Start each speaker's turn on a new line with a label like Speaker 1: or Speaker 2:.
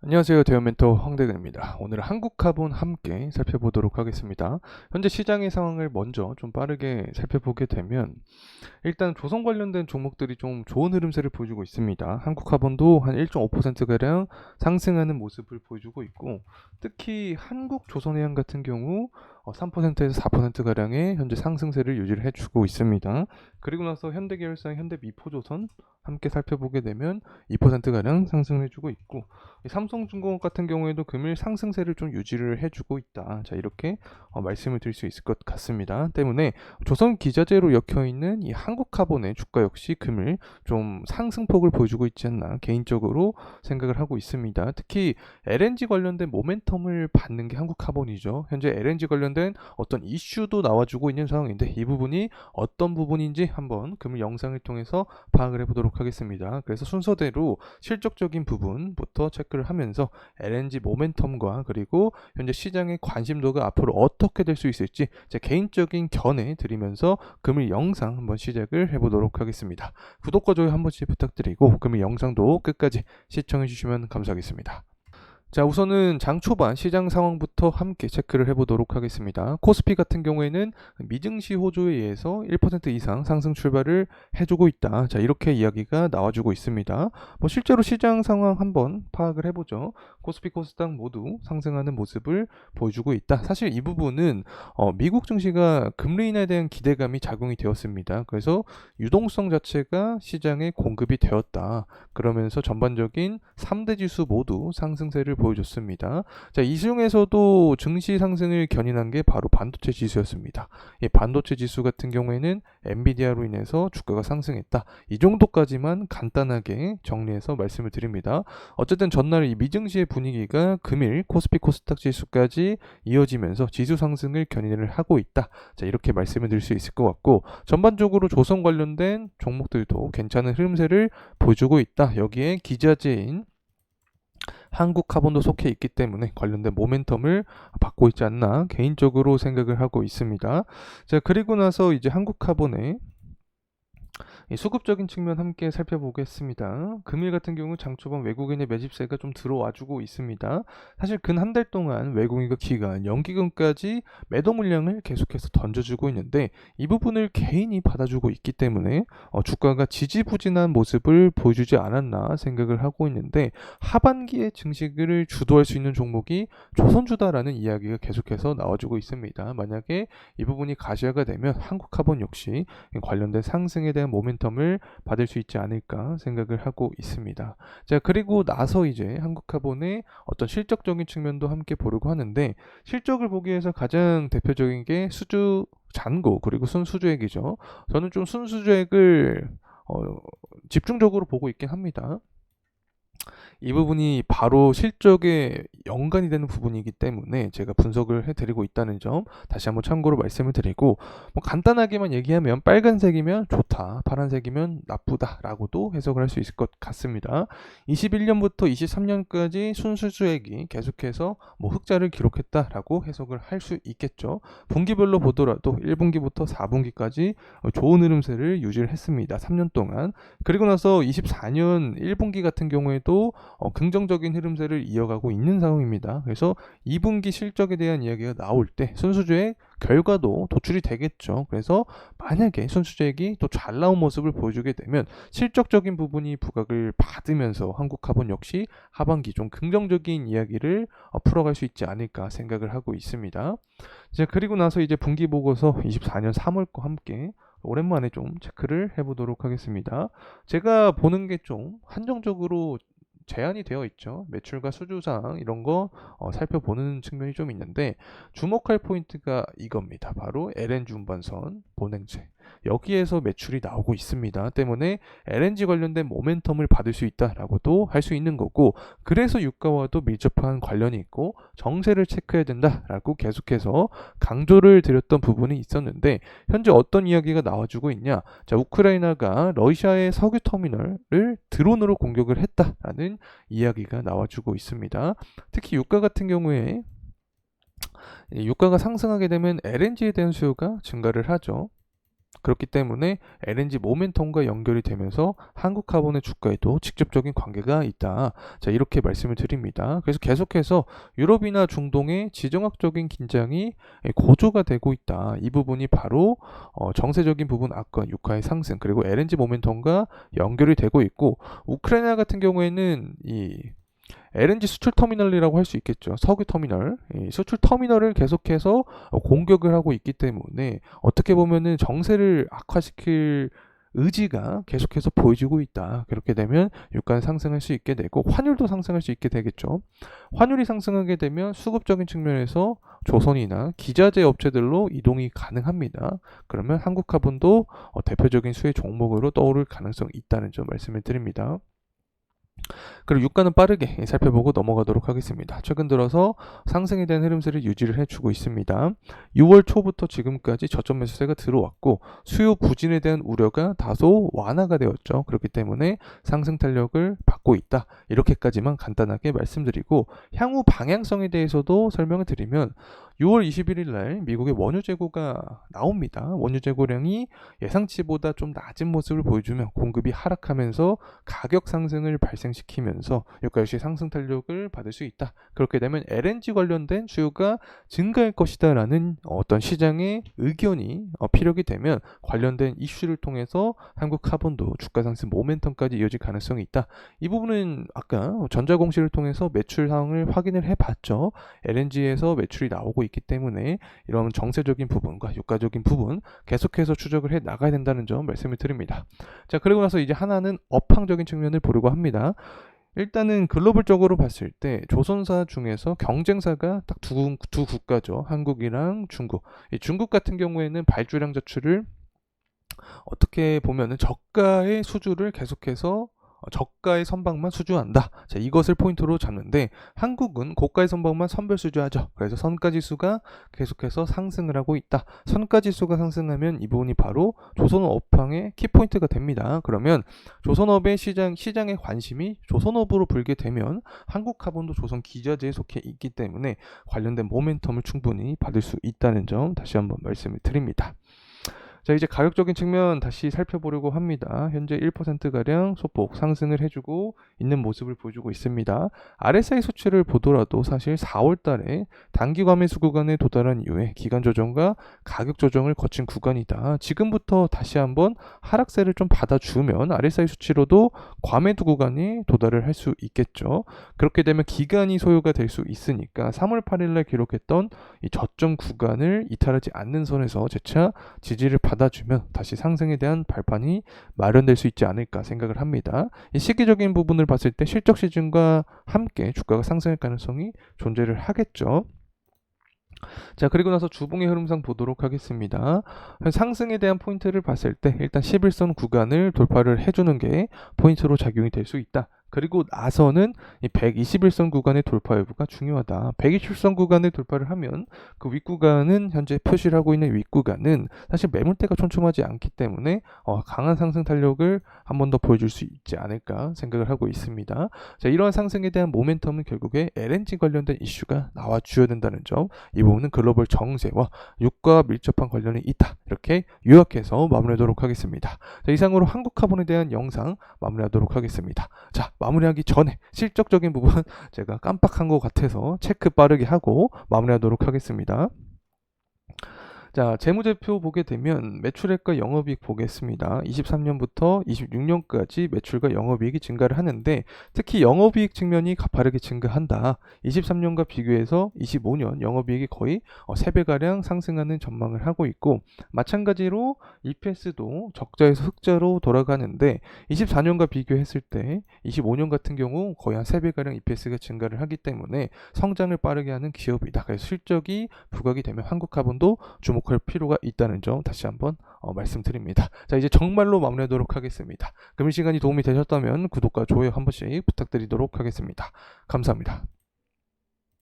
Speaker 1: 안녕하세요. 대형멘토 황대근입니다. 오늘 한국카본 함께 살펴보도록 하겠습니다. 현재 시장의 상황을 먼저 좀 빠르게 살펴보게 되면 일단 조선 관련된 종목들이 좀 좋은 흐름세를 보여주고 있습니다. 한국카본도 한 1.5%가량 상승하는 모습을 보여주고 있고, 특히 한국조선해양 같은 경우 3%에서 4%가량의 현재 상승세를 유지를 해주고 있습니다. 그리고 나서 현대계열사랑 현대미포조선 함께 살펴보게 되면 2%가량 상승을 해주고 있고, 삼성중공업 같은 경우에도 금일 상승세를 좀 유지를 해주고 있다. 자, 이렇게 말씀을 드릴 수 있을 것 같습니다. 때문에 조선 기자재로 엮여 있는 이 한국카본의 주가 역시 금일 좀 상승폭을 보여주고 있지 않나 개인적으로 생각을 하고 있습니다. 특히 LNG 관련된 모멘텀을 받는 게 한국카본이죠. 현재 LNG 관련된 어떤 이슈도 나와주고 있는 상황인데, 이 부분이 어떤 부분인지 한번 금일 영상을 통해서 파악을 해보도록 하겠습니다. 그래서 순서대로 실적적인 부분부터 체크를 하면서 LNG 모멘텀과 그리고 현재 시장의 관심도가 앞으로 어떻게 될 수 있을지 제 개인적인 견해 드리면서 금일 영상 한번 시작을 해보도록 하겠습니다. 구독과 좋아요 한 번씩 부탁드리고 금일 영상도 끝까지 시청해 주시면 감사하겠습니다. 자, 우선은 장 초반 시장 상황부터 함께 체크를 해보도록 하겠습니다. 코스피 같은 경우에는 미증시 호조에 의해서 1% 이상 상승 출발을 해주고 있다. 자, 이렇게 이야기가 나와주고 있습니다. 실제로 시장 상황 한번 파악을 해보죠. 코스피, 코스닥 모두 상승하는 모습을 보여주고 있다. 사실 이 부분은 미국 증시가 금리 인하에 대한 기대감이 작용이 되었습니다. 그래서 유동성 자체가 시장에 공급이 되었다. 그러면서 전반적인 3대 지수 모두 상승세를 보여줬습니다. 자, 이 중에서도 증시 상승을 견인한 게 바로 반도체 지수였습니다. 이 반도체 지수 같은 경우에는 엔비디아로 인해서 주가가 상승했다. 이 정도까지만 간단하게 정리해서 말씀을 드립니다. 어쨌든 전날 이 미증시의 분위기가 금일 코스피 코스닥 지수까지 이어지면서 지수 상승을 견인을 하고 있다. 자, 이렇게 말씀을 드릴 수 있을 것 같고, 전반적으로 조선 관련된 종목들도 괜찮은 흐름세를 보여주고 있다. 여기에 기자재인 한국카본도 속해 있기 때문에 관련된 모멘텀을 받고 있지 않나 개인적으로 생각을 하고 있습니다. 자, 그리고 나서 이제 한국카본의 이 수급적인 측면 함께 살펴보겠습니다. 금일 같은 경우 장초반 외국인의 매집세가 좀 들어와주고 있습니다. 사실 근 한 달 동안 외국인과 기관, 연기금까지 매도 물량을 계속해서 던져주고 있는데, 이 부분을 개인이 받아주고 있기 때문에 주가가 지지부진한 모습을 보여주지 않았나 생각을 하고 있는데, 하반기에 증시를 주도할 수 있는 종목이 조선주다라는 이야기가 계속해서 나와주고 있습니다. 만약에 이 부분이 가시화가 되면 한국카본 역시 관련된 상승에 대한 모멘텀을 받을 수 있지 않을까 생각을 하고 있습니다. 자, 그리고 나서 이제 한국카본의 어떤 실적적인 측면도 함께 보려고 하는데, 실적을 보기 위해서 가장 대표적인 게 수주 잔고 그리고 순수주액이죠. 저는 좀 순수주액을 집중적으로 보고 있긴 합니다. 이 부분이 바로 실적에 연관이 되는 부분이기 때문에 제가 분석을 해드리고 있다는 점 다시 한번 참고로 말씀을 드리고, 간단하게만 얘기하면 빨간색이면 좋다, 파란색이면 나쁘다라고도 해석을 할 수 있을 것 같습니다. 21년부터 23년까지 순수수액이 계속해서 흑자를 기록했다라고 해석을 할 수 있겠죠. 분기별로 보더라도 1분기부터 4분기까지 좋은 흐름세를 유지를 했습니다. 3년 동안. 그리고 나서 24년 1분기 같은 경우에도 긍정적인 흐름세를 이어가고 있는 상황입니다. 그래서 2분기 실적에 대한 이야기가 나올 때 순수주의 결과도 도출이 되겠죠. 그래서 만약에 순수주액이 또 잘 나온 모습을 보여주게 되면 실적적인 부분이 부각을 받으면서 한국카본 역시 하반기 좀 긍정적인 이야기를 풀어갈 수 있지 않을까 생각을 하고 있습니다. 이제 그리고 나서 이제 분기 보고서 24년 3월 거 함께 오랜만에 좀 체크를 해보도록 하겠습니다. 제가 보는 게 좀 한정적으로 제한이 되어 있죠. 매출과 수주상 이런 거 살펴보는 측면이 좀 있는데, 주목할 포인트가 이겁니다. 바로 LNG 운반선 본행제, 여기에서 매출이 나오고 있습니다. 때문에 LNG 관련된 모멘텀을 받을 수 있다라고도 할 수 있는 거고, 그래서 유가와도 밀접한 관련이 있고 정세를 체크해야 된다라고 계속해서 강조를 드렸던 부분이 있었는데, 현재 어떤 이야기가 나와주고 있냐. 자, 우크라이나가 러시아의 석유 터미널을 드론으로 공격을 했다라는 이야기가 나와주고 있습니다. 특히 유가 같은 경우에 유가가 상승하게 되면 LNG에 대한 수요가 증가를 하죠. 그렇기 때문에 LNG 모멘텀과 연결이 되면서 한국카본의 주가에도 직접적인 관계가 있다. 자, 이렇게 말씀을 드립니다. 그래서 계속해서 유럽이나 중동의 지정학적인 긴장이 고조가 되고 있다. 이 부분이 바로 정세적인 부분 아까 유가의 상승 그리고 LNG 모멘텀과 연결이 되고 있고, 우크라이나 같은 경우에는 이 LNG 수출 터미널이라고 할 수 있겠죠. 석유 터미널, 이 수출 터미널을 계속해서 공격을 하고 있기 때문에 어떻게 보면은 정세를 악화시킬 의지가 계속해서 보여지고 있다. 그렇게 되면 유가는 상승할 수 있게 되고 환율도 상승할 수 있게 되겠죠. 환율이 상승하게 되면 수급적인 측면에서 조선이나 기자재 업체들로 이동이 가능합니다. 그러면 한국화분도 대표적인 수혜 종목으로 떠오를 가능성이 있다는 점 말씀을 드립니다. 그리고 유가는 빠르게 살펴보고 넘어가도록 하겠습니다. 최근 들어서 상승에 대한 흐름세를 유지를 해주고 있습니다. 6월 초부터 지금까지 저점 매수세가 들어왔고 수요 부진에 대한 우려가 다소 완화가 되었죠. 그렇기 때문에 상승 탄력을 받고 있다. 이렇게까지만 간단하게 말씀드리고, 향후 방향성에 대해서도 설명을 드리면 6월 21일 날 미국의 원유 재고가 나옵니다. 원유 재고량이 예상치보다 좀 낮은 모습을 보여주며 공급이 하락하면서 가격 상승을 발생시키면서 유가 역시 상승 탄력을 받을 수 있다. 그렇게 되면 LNG 관련된 수요가 증가할 것이다라는 어떤 시장의 의견이 피력이 되면 관련된 이슈를 통해서 한국 카본도 주가 상승 모멘텀까지 이어질 가능성이 있다. 이 부분은 아까 전자공시를 통해서 매출 상황을 확인을 해봤죠. LNG에서 매출이 나오고 있기 때문에 이런 정세적인 부분과 유가적인 부분 계속해서 추적을 해 나가야 된다는 점 말씀을 드립니다. 자, 그리고 나서 이제 하나는 업황적인 측면을 보려고 합니다. 일단은 글로벌적으로 봤을 때 조선사 중에서 경쟁사가 딱 두 국가죠. 한국이랑 중국. 이 중국 같은 경우에는 발주량 자출을 어떻게 보면은 저가의 수주를 계속해서 저가의 선박만 수주한다. 자, 이것을 포인트로 잡는데 한국은 고가의 선박만 선별 수주하죠. 그래서 선가지수가 계속해서 상승을 하고 있다. 선가지수가 상승하면 이 부분이 바로 조선업 업황의 키포인트가 됩니다. 그러면 조선업의 시장의 관심이 조선업으로 불게 되면 한국카본도 조선 기자재에 속해 있기 때문에 관련된 모멘텀을 충분히 받을 수 있다는 점 다시 한번 말씀을 드립니다. 자, 이제 가격적인 측면 다시 살펴보려고 합니다. 현재 1%가량 소폭 상승을 해주고 있는 모습을 보여주고 있습니다. RSI 수치를 보더라도 사실 4월 달에 단기 과매수 구간에 도달한 이후에 기간 조정과 가격 조정을 거친 구간이다. 지금부터 다시 한번 하락세를 좀 받아주면 RSI 수치로도 과매도 구간에 도달을 할 수 있겠죠. 그렇게 되면 기간이 소요가 될 수 있으니까 3월 8일 날 기록했던 이 저점 구간을 이탈하지 않는 선에서 재차 지지를 받아주면 다시 상승에 대한 발판이 마련될 수 있지 않을까 생각을 합니다. 이 시기적인 부분을 봤을 때 실적 시즌과 함께 주가가 상승할 가능성이 존재를 하겠죠. 자, 그리고 나서 주봉의 흐름상 보도록 하겠습니다. 상승에 대한 포인트를 봤을 때 일단 11선 구간을 돌파를 해주는 게 포인트로 작용이 될 수 있다. 그리고 나서는 이 121선 구간의 돌파 여부가 중요하다. 120선 구간을 돌파를 하면 그 윗구간은 현재 표시를 하고 있는 윗구간은 사실 매물대가 촘촘하지 않기 때문에 강한 상승 탄력을 한 번 더 보여줄 수 있지 않을까 생각을 하고 있습니다. 자, 이러한 상승에 대한 모멘텀은 결국에 LNG 관련된 이슈가 나와줘야 된다는 점, 이 부분은 글로벌 정세와 유가와 밀접한 관련이 있다. 이렇게 요약해서 마무리하도록 하겠습니다. 자, 이상으로 한국카본에 대한 영상 마무리하도록 하겠습니다. 자, 마무리하기 전에 실적적인 부분 제가 깜빡한 것 같아서 체크 빠르게 하고 마무리하도록 하겠습니다. 자, 재무제표 보게 되면 매출액과 영업이익 보겠습니다. 23년부터 26년까지 매출과 영업이익이 증가를 하는데 특히 영업이익 측면이 가파르게 증가한다. 23년과 비교해서 25년 영업이익이 거의 3배가량 상승하는 전망을 하고 있고, 마찬가지로 EPS도 적자에서 흑자로 돌아가는데 24년과 비교했을 때 25년 같은 경우 거의 한 3배가량 EPS가 증가를 하기 때문에 성장을 빠르게 하는 기업이다. 그래서 실적이 부각이 되면 한국카본도 주목할 필요가 있다는 점 다시 한번 말씀드립니다. 자, 이제 정말로 마무리하도록 하겠습니다. 금일 시간이 도움이 되셨다면 구독과 좋아요 한 번씩 부탁드리도록 하겠습니다. 감사합니다.